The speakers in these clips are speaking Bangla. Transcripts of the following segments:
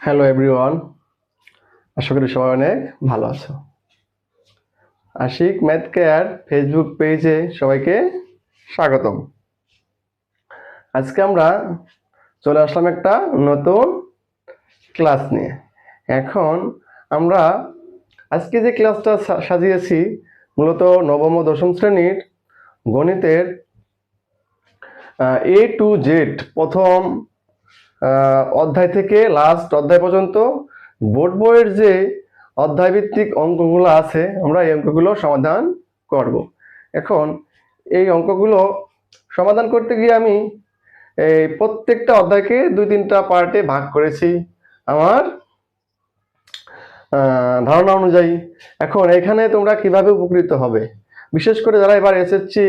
হ্যালো এভরিওয়ান, আশা করি সবাই অনেক ভালো আছো। আশিক ম্যাথ কেয়ার ফেসবুক পেজে সবাইকে স্বাগতম। আজকে আমরা চলে আসলাম একটা নতুন ক্লাস নিয়ে। এখন আমরা আজকে যে ক্লাসটা সাজিয়েছি মূলত নবম ও দশম শ্রেণীর গণিতের এ টু জেড প্রথম অধ্যায় থেকে লাস্ট অধ্যায় পর্যন্ত বোর্ড বইয়ের যে অধ্যায়ভিত্তিক অঙ্কগুলো আছে আমরা এই অঙ্কগুলো সমাধান করব। এখন এই অঙ্কগুলো সমাধান করতে গিয়ে আমি এই প্রত্যেকটা অধ্যায়কে 2-3টা পার্টে ভাগ করেছি আমার ধারণা অনুযায়ী। এখন এখানে তোমরা কিভাবে উপকৃত হবে, বিশেষ করে যারা এবার এসএসসি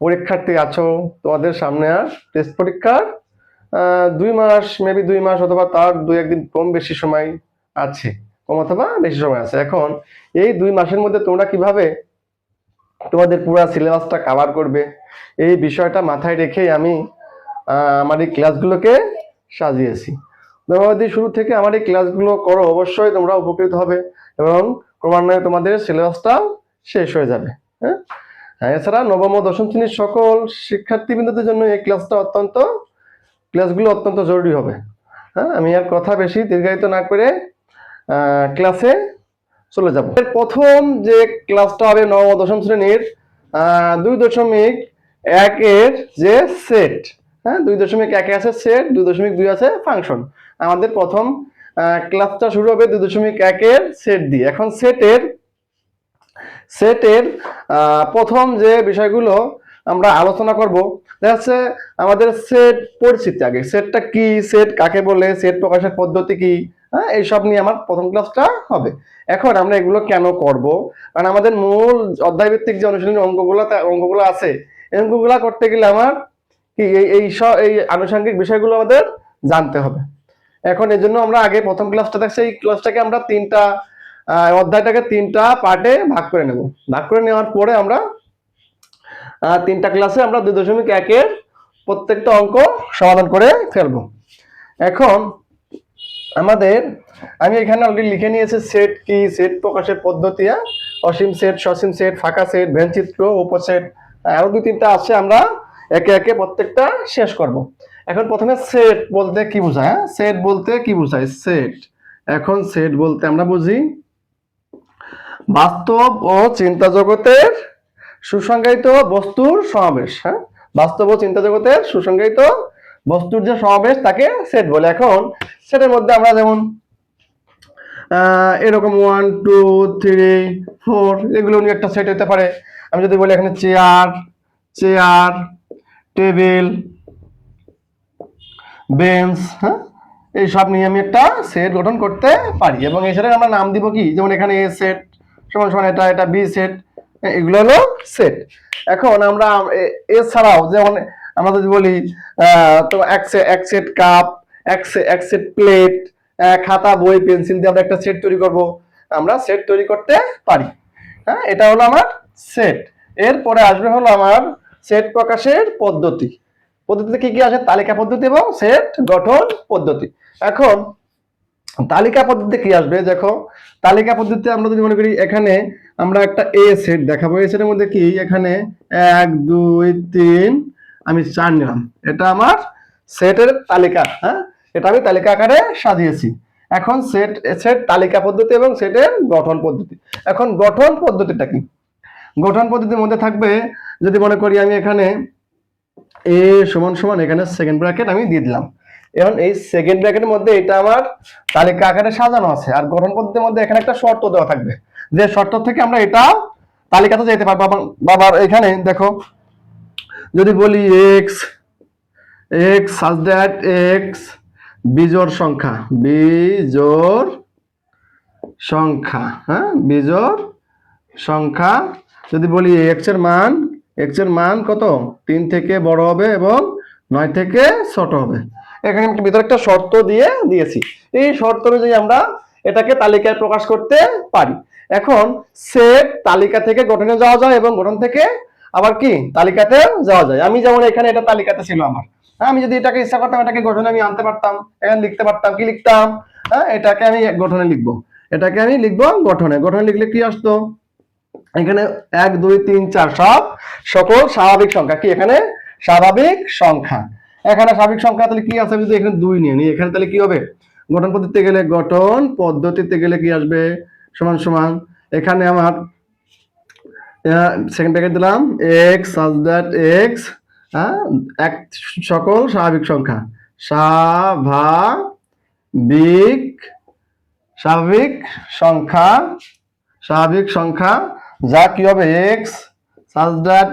পরীক্ষার্থী আছো, তোমাদের সামনে আর টেস্ট পরীক্ষার 2 মাস, মেবি 2 মাস অথবা তার 2-1 দিন কম বেশি সময় আছে, কম অথবা বেশি সময় আছে। এখন এই 2 মাসের মধ্যে তোমরা কিভাবে তোমাদের পুরো সিলেবাসটা কভার করবে এই বিষয়টা মাথায় রেখেই আমি আমার এই ক্লাসগুলোকে সাজিয়েছি। তোমরা যদি শুরু থেকে আমার এই ক্লাসগুলো করো অবশ্যই তোমরা উপকৃত হবে এবং ক্রমান্বয়ে তোমাদের সিলেবাসটা শেষ হয়ে যাবে। হ্যাঁ, এছাড়া নবম ও দশম শ্রেণীর সকল শিক্ষার্থীবৃন্দদের জন্য এই ক্লাসগুলো অত্যন্ত জরুরি হবে। হ্যাঁ, আমি আর কথা বেশি দীর্ঘায়িত না করে ক্লাসে চলে যাব। প্রথম যে ক্লাসটা হবে নবম ও দশম শ্রেণীর 2.1 এর যে সেট, হ্যাঁ 2.1 আছে সেট, 2.2 আছে ফাংশন। আমাদের প্রথম ক্লাসটা শুরু হবে 2.1 এর সেট দিয়ে। এখন সেটের প্রথম যে বিষয়গুলো আমরা আলোচনা করব, দেখা যাচ্ছে আমাদের সেট পরিচিতি। আগে সেটটা কি, সেট কাকে বলে, সেট প্রকাশের পদ্ধতি কি, হ্যাঁ এইসব নিয়ে আমার প্রথম ক্লাসটা হবে। এখন আমরা এগুলো কেন করব, কারণ আমাদের মূল অধ্যায়ভিত্তিক যে অনুশীলনী অঙ্কগুলো আছে এই অঙ্কগুলো করতে গেলে আমার কি এই আনুষঙ্গিক বিষয়গুলো আমাদের জানতে হবে। এখন এই জন্য আমরা আগে প্রথম ক্লাসটা দেখছি, এই ক্লাসটাকে আমরা অধ্যায়টাকে 3টা পার্টে ভাগ করে নেব। ভাগ করে নেওয়ার পরে আমরা 3টা ক্লাসে আমরা 2.1 এর প্রত্যেকটা অঙ্ক সমাধান করে ফেলবো। এখন আমি এখানে অলরেডি লিখে নিয়েছি সেট কি, সেট প্রকাশের পদ্ধতি, অসীম সেট, সসীম সেট, ফাঁকা সেট, ভেনচিত্র, উপসেট, আরো 2-3টা আছে, আমরা একে একে প্রত্যেকটা শেষ করব। এখন প্রথমে সেট বলতে কি বোঝায়, সেট বলতে কি বোঝায় সেট। এখন সেট বলতে আমরা বুঝি বাস্তব ও চিন্তা জগতের সুসংজ্ঞায়িত বস্তুর সমাবেশ। হ্যাঁ, বাস্তব ও চিন্তা জগতের সুসংজ্ঞায়িত বস্তুর যে সমাবেশ তাকে সেট বলে। এখন সেটের মধ্যে আমরা যেমন এরকম 1 2 3 4 এগুলো নিয়ে একটা সেট হতে পারে। আমি যদি বলি এখানে চেয়ার, টেবিল, বেঞ্চ, হ্যাঁ এইসব নিয়ে আমি একটা সেট গঠন করতে পারি এবং এই সেটের আমরা নাম দিব কি, যেমন এখানে এ সেট সমান সমান এটা বি সেট, এগুলো হলো সেট। এখন আমরা এছাড়াও যেমন আমরা যদি বলি তো এক সেট কাপ, এক সেট প্লেট, খাতা বই পেন্সিল দিয়ে আমরা একটা সেট তৈরি করব, আমরা সেট তৈরি করতে পারি। হ্যাঁ, এটা হলো আমার সেট। এরপরে আসবে হলো আমার সেট প্রকাশের পদ্ধতিতে কি কি আসে, তালিকা পদ্ধতি এবং সেট গঠন পদ্ধতি। এখন তালিকা পদ্ধতিতে কি আসবে, দেখো তালিকা পদ্ধতিতে আমরা যদি মনে করি এখানে আমরা একটা এ সেট দেখাবো, এই সেটের মধ্যে কি এখানে 1 2 3 আমি 4 নিলাম, এটা আমার সেটের তালিকা। হ্যাঁ, এটা আমি তালিকা আকারে সাজিয়েছি। এখন সেট তালিকা পদ্ধতি এবং সেটের গঠন পদ্ধতি। এখন গঠন পদ্ধতিটা কি, গঠন পদ্ধতির মধ্যে থাকবে যদি মনে করি আমি এখানে এ সমান সমান এখানে সেকেন্ড ব্র্যাকেট আমি দিয়ে দিলাম। এখন এই সেকেন্ড ব্র্যাকেটের মধ্যে এটা আমার তালিকা আকারে সাজানো আছে, আর গঠন পদ্ধতির মধ্যে এখানে একটা শর্ত দেওয়া থাকবে, যে শর্ত থেকে আমরা এটা তালিকাতে যেতে পারবো। বাবার এখানে দেখো যদি বলি এক্স সাজ দ্যাট এক্স বিজোড় সংখ্যা, হ্যাঁ বিজোড় সংখ্যা, যদি বলি এক্স এর মান কত 3 থেকে বড় হবে এবং 9 থেকে ছোট হবে। এখানে আমি ভিতরে একটা শর্ত দিয়েছি, এই শর্ত অনুযায়ী আমরা এটাকে তালিকায় প্রকাশ করতে পারি। এখন সেট তালিকা থেকে গঠনে যাওয়া যায় এবং গঠন থেকে আবার কি তালিকাতে যাওয়া যায়। আমি যেমন এখানে এটা তালিকাতে ছিল আমার, আমি যদি এটাকে ইচ্ছা করতাম এটাকে গঠনে আমি আনতে পারতাম, এখানে লিখতে পারতাম, কি লিখতাম হ্যাঁ, এটাকে আমি গঠনে লিখবো, এটাকে আমি লিখবো গঠনে। গঠনে লিখলে কি আসতো, এখানে 1 2 3 4 সব সকল স্বাভাবিক সংখ্যা। কি এখানে স্বাভাবিক সংখ্যা, এখানে স্বাভাবিক সংখ্যা, তাহলে কি আছে, যদি এখানে 2 নিয়ে নিই, এখানে তাহলে কি হবে, গঠন পদ্ধতিতে গেলে, গঠন পদ্ধতিতে গেলে কি আসবে, সমান সমান, এখানে আমার সেকেন্ড ব্র্যাকেট দিলাম x such that x, এক সকল স্বাভাবিক সংখ্যা, স্বাভাবিক স্বাভাবিক সংখ্যা, স্বাভাবিক সংখ্যা যা কি হবে x such that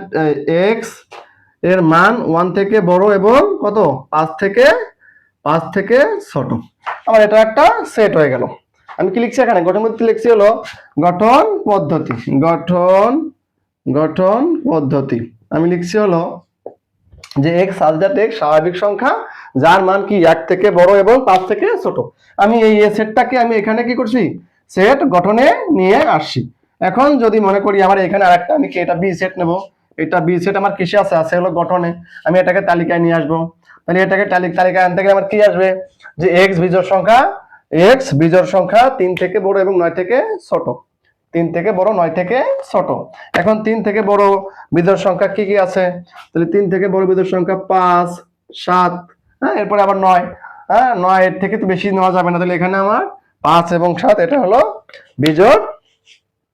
x এর মান 1 থেকে বড় এবং কত 5 থেকে ছোট। আমার এটা একটা সেট হয়ে গেল। আমি কি লিখছি এখানে, গঠন পদ্ধতি লিখছি হলো গঠন পদ্ধতি, গঠন পদ্ধতি। আমি লিখছি হলো যে x such that x স্বাভাবিক সংখ্যা যার মান কি 1 থেকে বড় এবং 5 থেকে ছোট। আমি এই সেটটাকে আমি এখানে কি করছি, সেট গঠনে নিয়ে আসছি। এখন যদি মনে করি আমার এখানে আরেকটা, আমি কি এটা বি সেট নেব, এটা বি সেট আমার কিসে আছে হলো গঠনে, আমি এটাকে তালিকায় নিয়ে আসবো। তাহলে এটাকে তালিকায় আনতে গেলে আমার কি আসবে, যে x বিজোড় সংখ্যা 3 থেকে বড় এবং 9 থেকে ছোট, 3 থেকে বড় 9 থেকে ছোট। এখন 3 থেকে বড় বিজোড় সংখ্যা কি কি আছে, তাহলে 3 থেকে বড় বিজোড় সংখ্যা 5 7, হ্যাঁ, এরপরে আবার 9, হ্যাঁ 9 এর থেকে তো বেশি নেওয়া যাবে না, তাহলে এখানে আমার 5 এবং 7 এটা হলো বিজোড়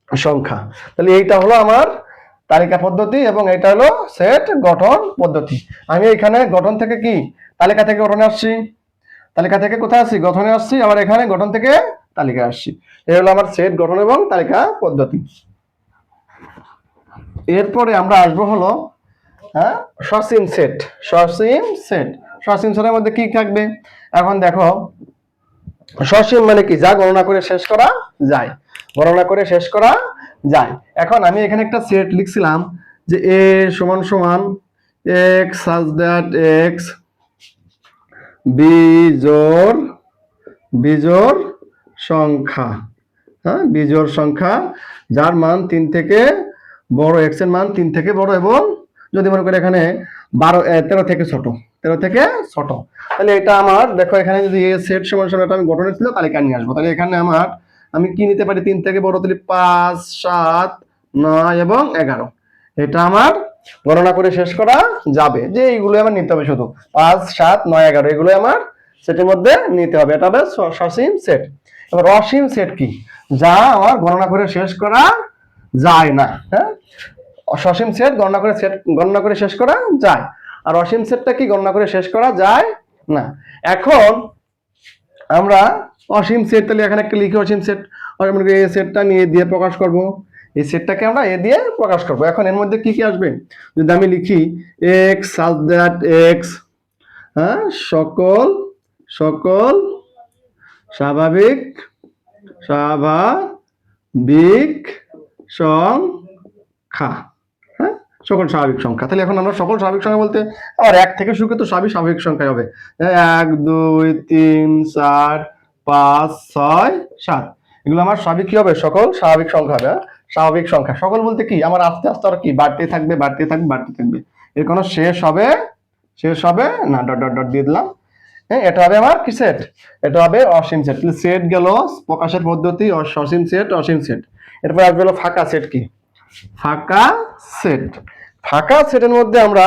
সংখ্যা। তাহলে এইটা হলো আমার তালিকা পদ্ধতি এবং এটা হলো সেট গঠন পদ্ধতি। আমি এখানে গঠন থেকে কি তালিকা থেকে গঠনে আসছি, তালিকা থেকে কোথায় আসছি, গঠনে আসছি, আবার এখানে গঠন থেকে তালিকা আসছি। এই হলো আমার সেট গঠন এবং তালিকা পদ্ধতি। এরপরে আমরা আসবো হলো সসীম সেট। সসীম সেটের মধ্যে কি থাকবে, এখন দেখো সসীম মানে কি, যা গণনা করে শেষ করা যায়। এখন আমি এখানে একটা সেট লিখছিলাম যে a সমান সমান x such that x বিজোড় সংখ্যা, হ্যাঁ বিজোড় সংখ্যা যার মান 3 থেকে বড়, x এর মান 3 থেকে বড় এবং যদি মনে করি এখানে 13 থেকে ছোট, তাহলে এটা আমার দেখো এখানে যদি a সেট সমান সমান এটা আমি গঠনের ছিল তালিকা নিয়ে আসবো। তাহলে এখানে আমার আমি কি নিতে পারি, 3 থেকে বড়, তাহলে 5 7 9 এবং 11, এটা আমার গণনা করে শেষ করা যাবে, যে এইগুলো আমার নিতে হবে, শুধু 5 7 9 11 এগুলো আমার সেটের মধ্যে নিতে হবে। এটা হবে সসীম সেট। এবার অসীম সেট কি, যা আমার গণনা করে শেষ করা যায় না, হ্যাঁ সসীম সেট গণনা করে শেষ করা যায়, আর অসীম সেটটা কি গণনা করে শেষ করা যায় না। এখন আমরা অসীম সেট, তাহলে এখানে একটা লিখি অসীম সেট, এই সেটটা নিয়ে দিয়ে প্রকাশ করব, এই সেটটাকে আমরা এ দিয়ে প্রকাশ করব। এখন এর মধ্যে কি কি আসবে, যদি আমি লিখি x such that x, হ্যাঁ সকল স্বাভাবিক সংখ্যা, হ্যাঁ সকল স্বাভাবিক সংখ্যা। তাহলে এখন আমরা সকল স্বাভাবিক সংখ্যা বলতে আবার 1 থেকে শুরু করতে সবই স্বাভাবিক সংখ্যা হবে, 1 2 3 4 5 6 7, এগুলো আমার সবই কি হবে, সকল স্বাভাবিক সংখ্যা হবে। স্বাভাবিক সংখ্যা সকল বলতে কি, আমার আস্তে আস্তে আর কি বাড়তে থাকবে, এর কোনো শেষ হবে না, ডট ডট ডট দিয়ে দিলাম। হ্যাঁ এটা হবে আমার কি সেট, এটা হবে অসীম সেট। তাহলে সেট গেল প্রকাশের পদ্ধতি, অসীম সেট, অসীম সেট। এরপর আসবে হলো ফাঁকা সেট। কি ফাঁকা সেটের মধ্যে আমরা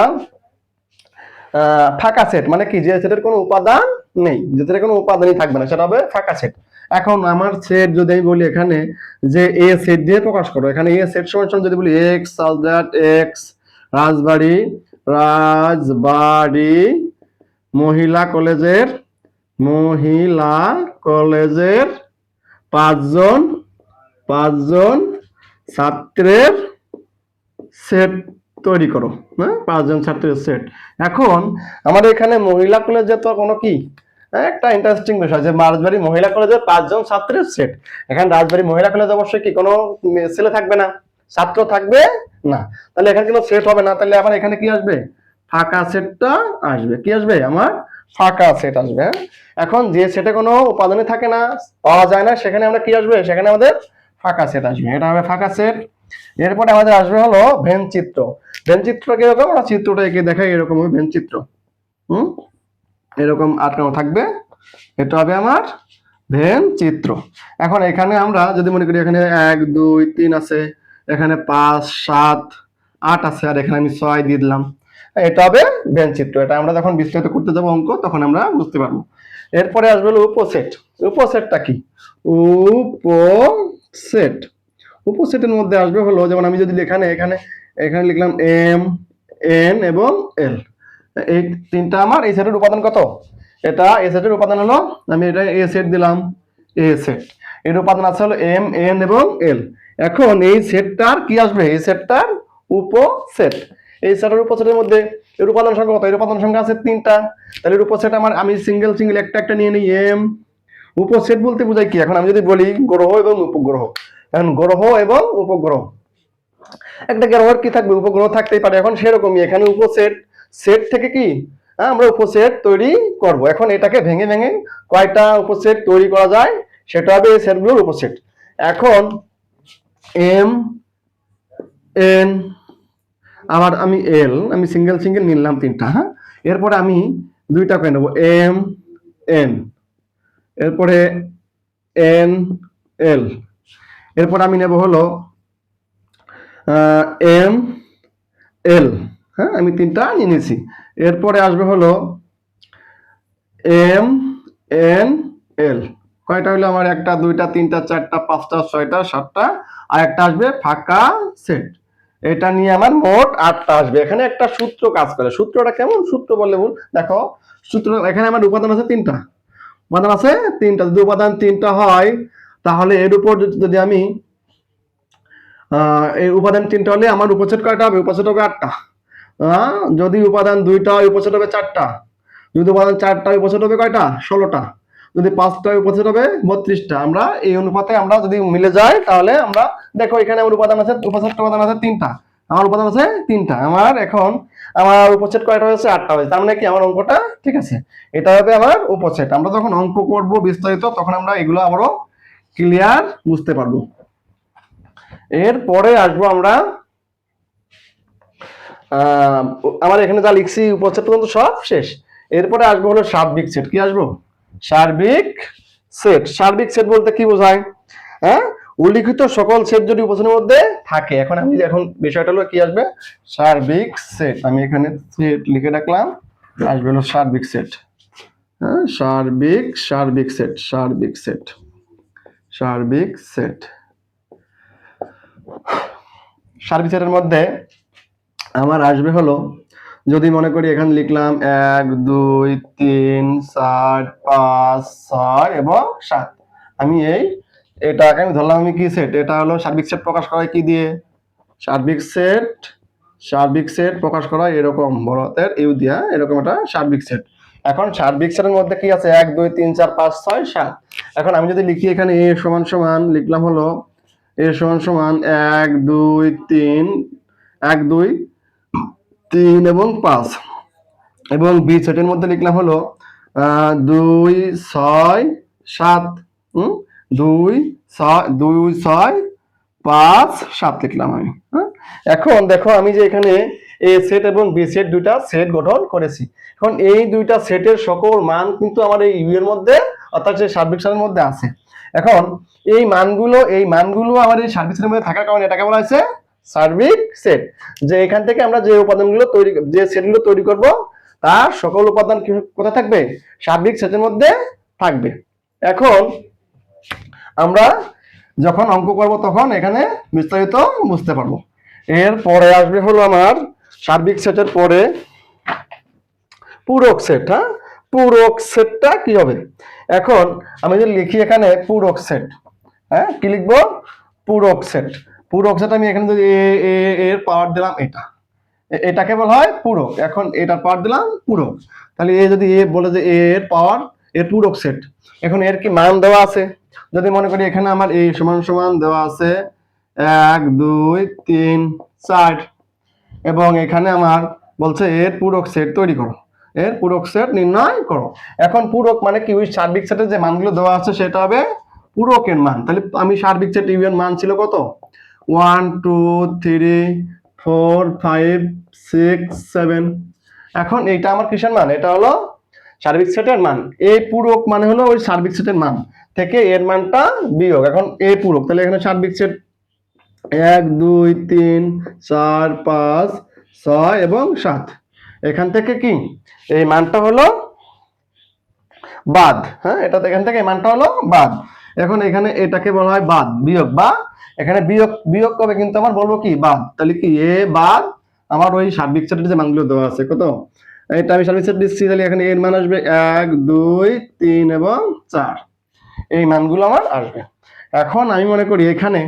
ফাঁকা সেট মানে কি, যে সেটের কোনো উপাদান নেই, যে সেটের কোনো উপাদানই থাকবে না, সেটা হবে ফাঁকা সেট। এখন আমার সেট যদি আমি বলি এখানে যে এ সেট দিয়ে প্রকাশ করো, এখানে এ সেট সমান যদি বলি x such that x রাজবাড়ি মহিলা কলেজের 5 জন ছাত্রের সেট তৈরি করো, হ্যাঁ 5 জন ছাত্রের সেট। এখন আমাদের এখানে মহিলা কলেজে তো কোনো কি একটা ইন্টারেস্টিং বিষয়, যে রাজবাড়ী মহিলা কলেজের 5 জন ছাত্রের সেট। এখানে রাজবাড়ী মহিলা কলেজ অবশ্যই কি কোনো ছেলে থাকবে না, ছাত্র থাকবে না, তাহলে এখানে কোনো সেট হবে না। তাহলে আবার এখানে কি আসবে, ফাঁকা সেটটা আসবে। কি আসবে, আমার ফাঁকা সেট আসবে। হ্যাঁ এখন যে সেটে কোনো উপাদানই থাকে না, পাওয়া যায় না, সেখানে আমরা কি আসবে, সেখানে আমাদের ফাঁকা সেট আসবে, এটা হবে ফাঁকা সেট। এরপরে আমাদের আসবে হলো ভেন চিত্র। কিরকম, আমরা চিত্রটা এঁকে দেখাই, এরকম হবে ভেন চিত্র। এরকম আটকানো থাকবে, এটা হবে আমার ভেন চিত্র। এখন এখানে আমরা যদি মনে করি এখানে 1 2 3 আছে, এখানে 5 7 8 আছে, আর এখানে আমি 6 দিয়ে দিলাম, এটা হবে ভেন চিত্র। এটা আমরা যখন বিস্তারিত করতে যাবো অঙ্ক তখন আমরা বুঝতে পারবো। এরপরে আসবে হলো উপসেট। উপসেটটা কি? উপসেট, উপসেটের মধ্যে আসবে হলো, যেমন আমি যদি এখানে এখানে এখানে লিখলাম এম এন এবং এল, এই তিনটা আমার এই সেটের উপাদান কত? এটা এই সেটের উপাদান হলো, আমি এটা এ সেট দিলাম, এ সেট, এর উপাদান আছে হলো এম এন এবং এল। এখন এই সেটটার কি আসবে? এই সেটটার উপসেট। এই সেটের উপসেটের মধ্যে এর উপাদান সংখ্যা কত? এর উপাদান সংখ্যা আছে তিনটা, তাহলে এর উপসেট আমার, আমি সিঙ্গেল সিঙ্গেল একটা একটা নিয়ে নিই এম। উপসেট বলতে বোঝায় কি? এখন আমি যদি বলি গ্রহ এবং উপগ্রহ, এখন গ্রহ এবং উপগ্রহ, একটা গ্রহের কি থাকবে? উপগ্রহ থাকতেই পারে। এখন সেরকমই এখানে উপসেট, সেট থেকে কি আমরা উপসেট তৈরি করব। এখন এটাকে ভেঙে ভেঙে কয়টা উপসেট তৈরি করা যায় সেটা হবে এই সেটগুলোর উপসেট। এখন এম এন, আবার আমি এল, আমি সিঙ্গেল সিঙ্গেল নিলাম তিনটা, হ্যাঁ। এরপরে আমি দুইটা করে নেবো এম এন, এরপরে এন এল, এরপর আমি নেব হলো এম এল, হ্যাঁ, আমি তিনটা নিয়ে নিয়েছি। এরপরে আসবে হলো এম এন এল, কয়টা হলো আমার? একটা দুইটা তিনটা চারটা পাঁচটা ছয়টা সাতটা, আর একটা আসবে ফাঁকা সেট। এটা নিয়ে আমার মোট 8টা আসবে। এখানে একটা সূত্র কাজ করে। সূত্রটা কেমন? সূত্র বললে ভুল, দেখো সূত্র, এখানে আমার উপাদান আছে তিনটা, উপাদান আছে তিনটা। যদি উপাদান তিনটা হয় তাহলে এর উপর যদি আমি এই উপাদান তিনটা হলে আমার উপসেট কয়টা হবে? উপসেট হবে 8টা। যদি উপাদান দুইটা হয় উপসেট হবে 4টা, যদি উপাদান 4টা হয় উপসেট হবে কয়টা? 16টা, যদি 5টা হয় উপসেট হবে 32টা। আমরা এই অনুপাতে আমরা যদি মিলে যাই তাহলে আমরা, দেখো এখানে আমার উপাদান আছে, উপসেট উপাদান আছে তিনটা, আমার উপাদান আছে তিনটা, আমার এখন আমার উপসেট কয়টা হয়েছে? 8টা হয়েছে। তার মানে কি আমার অঙ্কটা ঠিক আছে, এটা হবে আমার উপসেট। আমরা যখন অঙ্ক করব বিস্তারিত তখন আমরা এগুলো আবারও ক্লিয়ার বুঝতে পারবো। এরপরে আসবো আমরা আমার এখানে যা লিখছি উপসেট পর্যন্ত সব শেষ। এরপরে আসবো হলো সার্বিক সেট। কি আসবো? সার্বিক সেট। সার্বিক সেট বলতে কি বোঝায়? হ্যাঁ, উল্লিখিত সকল সেট যদি উপসেটের মধ্যে থাকে। এখন আমি এখন বিষয়টা হলো কি আসবে? সার্বিক সেট। আমি এখানে সেট লিখে রাখলাম, আসবে হলো সার্বিক সেট। হ্যাঁ, সার্বিক সার্বিক সেট, সার্বিক সেট, সার্বিক সেট। সার্বিক সেটের মধ্যে আমার আসবে হলো, যদি মনে করি এখানে লিখলাম 1 2 3 4 5 6 এবং 7, আমি এটাকে আমি ধরলাম আমি কি সেট? এটা হলো সার্বিক সেট প্রকাশ করা হয় কি দিয়ে? সার্বিক সেট, সার্বিক সেট প্রকাশ করা হয় এরকম বড় হাতের ইউ দিয়া, এরকম একটা সার্বিক সেট। এখন সার্বিক সেটের মধ্যে কি আছে? 1 2 3 4 5 6 7। এখন আমি যদি লিখি এখানে এ সমান সমান লিখলাম হলো এ সমান সমান 1 2 3 1 2 3 এবং 5, এবং বি সেটের মধ্যে লিখলাম হলো 2 6 7, 2 6 2 6 5 7 লিখলাম আমি, হ্যাঁ। এখন দেখো আমি যে এখানে এ সেট এবং বি সেট দুইটা সেট গঠন করেছি। এখন এই দুইটা সেটের সকল মান কিন্তু আমার এই ইউ এর মধ্যে, অর্থাৎ যে সার্বিক সেটের মধ্যে আছে। এখন এই মানগুলো আমার এই সার্বিক সেটের মধ্যে থাকার কারণে এটাকে বলা হয়েছে সার্বিক সেট। যে এখান থেকে আমরা যে উপাদানগুলো তৈরি, যে সেটগুলো তৈরি করব তার সকল উপাদান কোথায় থাকবে? সার্বিক সেটের মধ্যে থাকবে। এখন আমরা যখন অঙ্ক করব তখন এখানে বিস্তারিত বুঝতে পারবো। এরপরে আসবে হলো আমার সার্বিক সেটের পরে পূরক সেট। হ্যাঁ, পূরক সেটটা কি হবে? এখন আমি যদি লিখি এখানে পূরক সেট, হ্যাঁ, কি লিখবো? পূরক সেট। পূরক সেট আমি এখানে যদি এর পাওয়ার দিলাম, এটাকে বলা হয় পূরক। এখন এটার পাওয়ার দিলাম পূরক, তাহলে এ যদি এ বলে যে এর পাওয়ার, এর পূরক সেট। এখন এর কি মান দেওয়া আছে? যদি মনে করি এখানে আমার এ সমান সমান দেওয়া আছে 1 2 3 4, এবং এখানে আমার বলছে এর পূরক সেট তৈরি করো, এর পূরক সেট নির্ণয় করো। এখন পূরক মানে কি? ওই সার্বিক সেটের যে মানগুলো দেওয়া আছে সেটা হবে পূরকের মান। তাহলে আমি সার্বিক সেট ইউ এর মান ছিল কত? 1 2 3 4 5 6 7। এখন এইটা আমার কিসের মান? এটা হলো সার্বিক সেটের মান। এই পূরক মানে হলো ওই সার্বিক সেটের মান। থেকে এর মানটা বিয়োগ, এখন এ পূরক, তাহলে এখানে সার্বিক সেট 1 2 3 4 5 6 এবং 7, এখান থেকে কি এই মানটা হলো বাদ। হ্যাঁ, এটা এখান থেকে এই মানটা হলো বাদ। এখন এখানে এটাকে বলা হয় বাদ বিয়োগ, বা এখানে বিয়োগ বিয়োগ কবে কিন্তু আমার বলবো কি বাদ, তাহলে কি এ বাদ আমার ওই সার্বিক সেটের যে মানগুলো দেওয়া আছে কত, এটা আমি সার্বিক সেট দিচ্ছি, তাহলে এখানে এর মান আসবে 1 2 3 এবং 4, এই মানগুলো আমার আসবে। এখন আমি মনে করি এখানে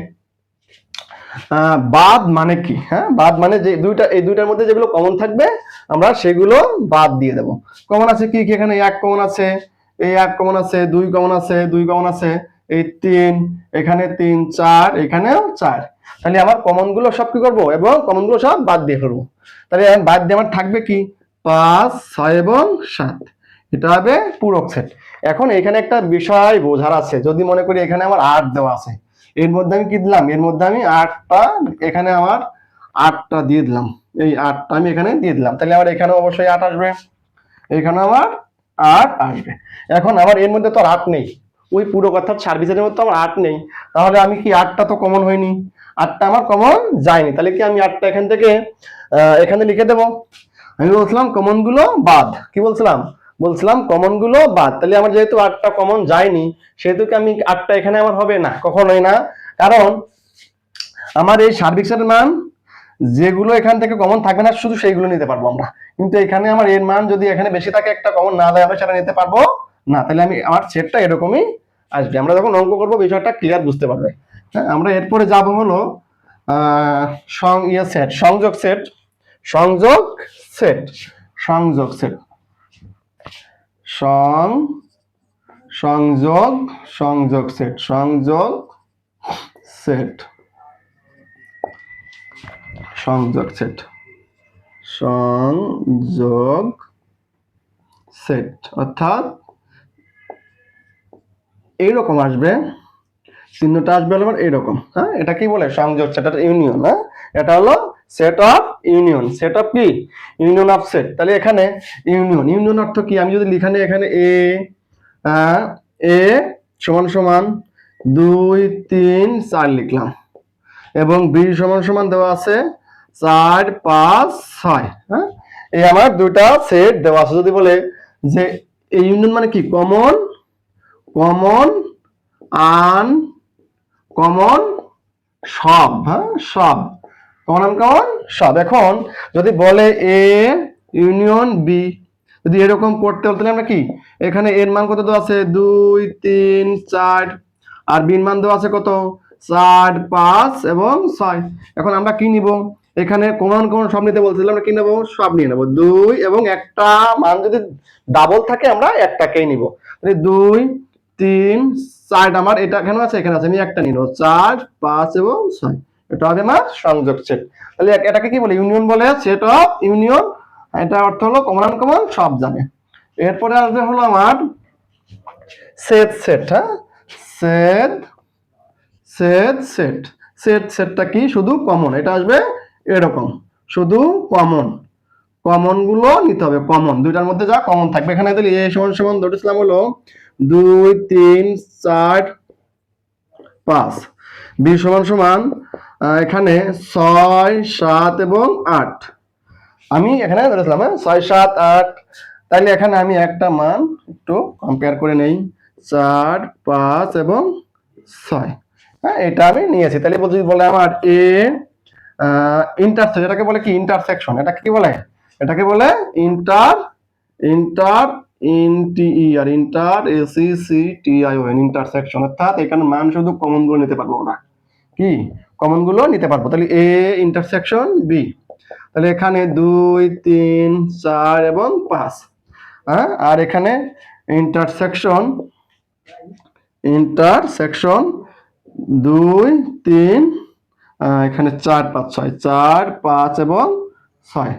বাদ মানে কি, হ্যাঁ বাদ মানে যে দুইটা, এই দুইটার মধ্যে যেগুলো কমন থাকবে আমরা সেগুলো বাদ দিয়ে দেব। কমন আছে কি কি, এখানে 1 কমন আছে, এই 1 কমন আছে, 2 কমন আছে, 2 কমন আছে, এই 3, এখানে 3 4, এখানেও 4, তাহলে আমার কমন গুলো সব কি করব এবং কমন গুলো সব বাদ দিয়ে ফেলবো। তাহলে বাদ দিয়ে আমার থাকবে কি 5 6 এবং 7, এটা হবে পূরক সেট। এখন এখানে একটা বিষয় বোঝার আছে, যদি মনে করি এখানে আমার 8 দেওয়া আছে, এর মধ্যে আমি কি দিলাম, এর মধ্যে আমি 8টা, এখানে আমার 8টা দিয়ে দিলাম, এই 8টা আমি এখানে দিয়ে দিলাম, তাহলে আমার এখানে অবশ্যই 8 আসবে, এখানে আমার 8 আসবে। এখন আমার এর মধ্যে তো আর 8 নেই, ওই পুরো অর্থাৎ সার্ভিসের মধ্যে আমার 8 নেই, তাহলে আমি কি 8টা তো কমন হয়নি, 8টা আমার কমন যায়নি, তাহলে কি আমি 8টা এখান থেকে এখানে লিখে দেব। আমি বলছিলাম কমন গুলো বাদ, কি বলছিলাম, বলছিলাম কমন গুলো বাদ, তাহলে আমার যেহেতু 8টা কমন যায়নি সেহেতু কি আমি 8টা এখানে আমার হবে না, কখনোই না, কারণ আমার এই সার্বিক সেটের মান যেগুলো এখান থেকে কমন থাকবে না শুধু সেইগুলো নিতে পারবো আমরা, কিন্তু এখানে আমার এর মান যদি এখানে বেশি থাকে, একটা কমন না দেয় আমরা সেটা নিতে পারবো না, তাহলে আমি আমার সেটটা এরকমই আসবে। আমরা যখন অঙ্ক করবো বিষয়টা ক্লিয়ার বুঝতে পারবে। হ্যাঁ, আমরা এরপরে যাব হলো সেট, সংযোগ সেট, সংযোগ সেট, সংযোগ সেট, সংযোগ সংযোগ সেট, সংযোগ সেট, সংযোগ সেট, সংযোগ সেট অর্থাৎ এইরকম আসবে, চিহ্নটা আসবে হলো এইরকম। হ্যাঁ, এটা কি বলে সংযোগ সেট, এটা ইউনিয়ন। হ্যাঁ, এটা হলো set of union, set of কি ইউনিয়ন অফ সেট। তাহলে এখানে ইউনিয়ন, ইউনিয়ন অর্থ কি, আমি যদি লিখানে এখানে এ সমান সমান 2 3 4 লিখলাম, এবং বি সমান সমান দেওয়া আছে 4 5 6। হ্যাঁ, এই আমার দুইটা সেট দেওয়া আছে। যদি বলে যে এই ইউনিয়ন মানে কি কমন, কমন আন কমন সব, হ্যাঁ সব, কমন আন কমন সব। এখন যদি বলে এ ইউনিয়ন বি, যদি এরকম করতে হতো তাহলে আমরা কি এখানে এর মান কত দেওয়া আছে 2 3 4, আর বির মান দেওয়া আছে কত 4 5 এবং 6। এখন আমরা কি নিব, এখানে কমন কমন সব নিতে বলছিলাম, আমরা কি নেব সব নিয়ে নেব 2, এবং একটা মান যদি ডাবল থাকে আমরা একটাকেই নিব, তাহলে 2 3 4 আমার এটা কেন আছে, এখানে আছে, আমি একটা নিব 4 5 এবং 6, এটা হবে আমার সংযোগ সেট। তাহলে এটাকে কি বলে ইউনিয়ন বলে, সেট অফ ইউনিয়ন, এটা অর্থ হলো কমন আনকমন সব জানে। এরপরে আসবে হলো আমার সেট সেট। হ্যাঁ, সেট সেট সেট, সেট সেটটা কি শুধু কমন, এটা আসবে এরকম শুধু কমন, কমন গুলো নিতে হবে, কমন দুইটার মধ্যে যা কমন থাকবে। এখানে তাহলে এ সমান সমান ধরেছিলাম হলো 2 3 4 5, বি সমান সমান এখানে 6 7 এবং 8, আমি এখানে ধরেছিলাম 6 7 8, তাহলে এখানে আমি একটা মান একটু কম্পেয়ার করে নেই 4 5 এবং 6। হ্যাঁ, এটা আমি নিয়েছি। তাহলে যদি বলে আমার এ ইন্টারসেকশন, এটাকে বলে কি ইন্টারসেকশন, এটা কি বলে, এটাকে বলে ইন্টার ইন্টার আর ইন্টার এসিসিটিআইওএন, ইন্টারসেকশন, অর্থাৎ এখানে মান শুধু কমন গুলো নিতে পারবো আমরা, কি কমন গুলো নিতে পারবো। তাহলে এ ইন্টারসেকশন বি, তাহলে এখানে 2 3 4 এবং 5। হ্যাঁ, আর এখানে ইন্টারসেকশন, ইন্টারসেকশন 2 3 এখানে 4 5 6, 4 5 এবং 6,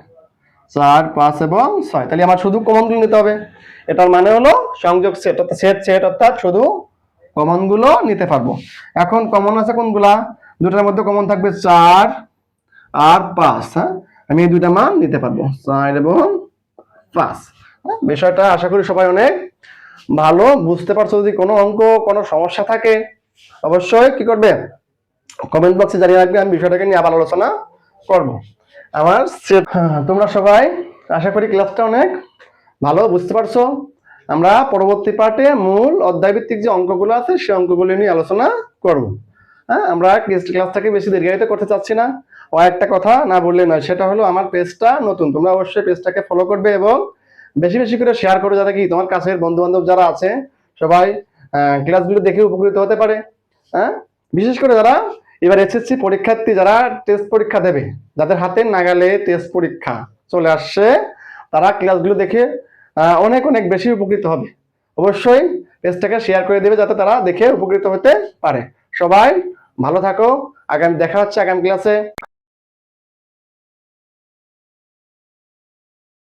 4 5 এবং 6, তাহলে আমার শুধু কমন গুলো নিতে হবে। এটার মানে হলো সংযোগ সেট, অর্থাৎ সেট সেট অর্থাৎ শুধু কমন গুলো নিতে পারবো। এখন কমন আছে কোনগুলা, দুটার মধ্যে কমন থাকবে 4 আর 5। হ্যাঁ, আমি এই দুইটা মান নিতে পারবো 4 এবং 5। বিষয়টা আশা করি সবাই অনেক ভালো বুঝতে পারছো। যদি কোনো অঙ্ক কোনো সমস্যা থাকে অবশ্যই কি করবে, কমেন্ট বক্সে জানিয়ে রাখবে, আমি বিষয়টাকে নিয়ে আবার আলোচনা করব। আমার তোমরা সবাই আশা করি ক্লাসটা অনেক ভালো বুঝতে পারছো। আমরা পরবর্তী পার্টে মূল অধ্যায় ভিত্তিক যে অঙ্কগুলো আছে সেই অঙ্কগুলো নিয়ে আলোচনা করব। হ্যাঁ, আমরা ক্লাসটাকে বেশি দীর্ঘায়িত করতে চাচ্ছি না। ও একটা কথা না বললে নয়, সেটা হলো আমার পেজটা নতুন, তোমরা অবশ্যই পেজটাকে ফলো করবে এবং বেশি বেশি করে শেয়ার করো, যাতে কি তোমার কাছের বন্ধু বান্ধব যারা আছে সবাই ক্লাসগুলো দেখে উপকৃত হতে পারে। হ্যাঁ, বিশেষ করে যারা এবার এসএসসি পরীক্ষার্থী, যারা টেস্ট পরীক্ষা দেবে, যাদের হাতে নাগালে টেস্ট পরীক্ষা চলে আসছে, তারা ক্লাসগুলো দেখে অনেক অনেক বেশি উপকৃত হবে। অবশ্যই পেজটাকে শেয়ার করে দেবে যাতে তারা দেখে উপকৃত হতে পারে। সবাই ভালো থাকো, আগামী দেখা হচ্ছে আগামী ক্লাসে।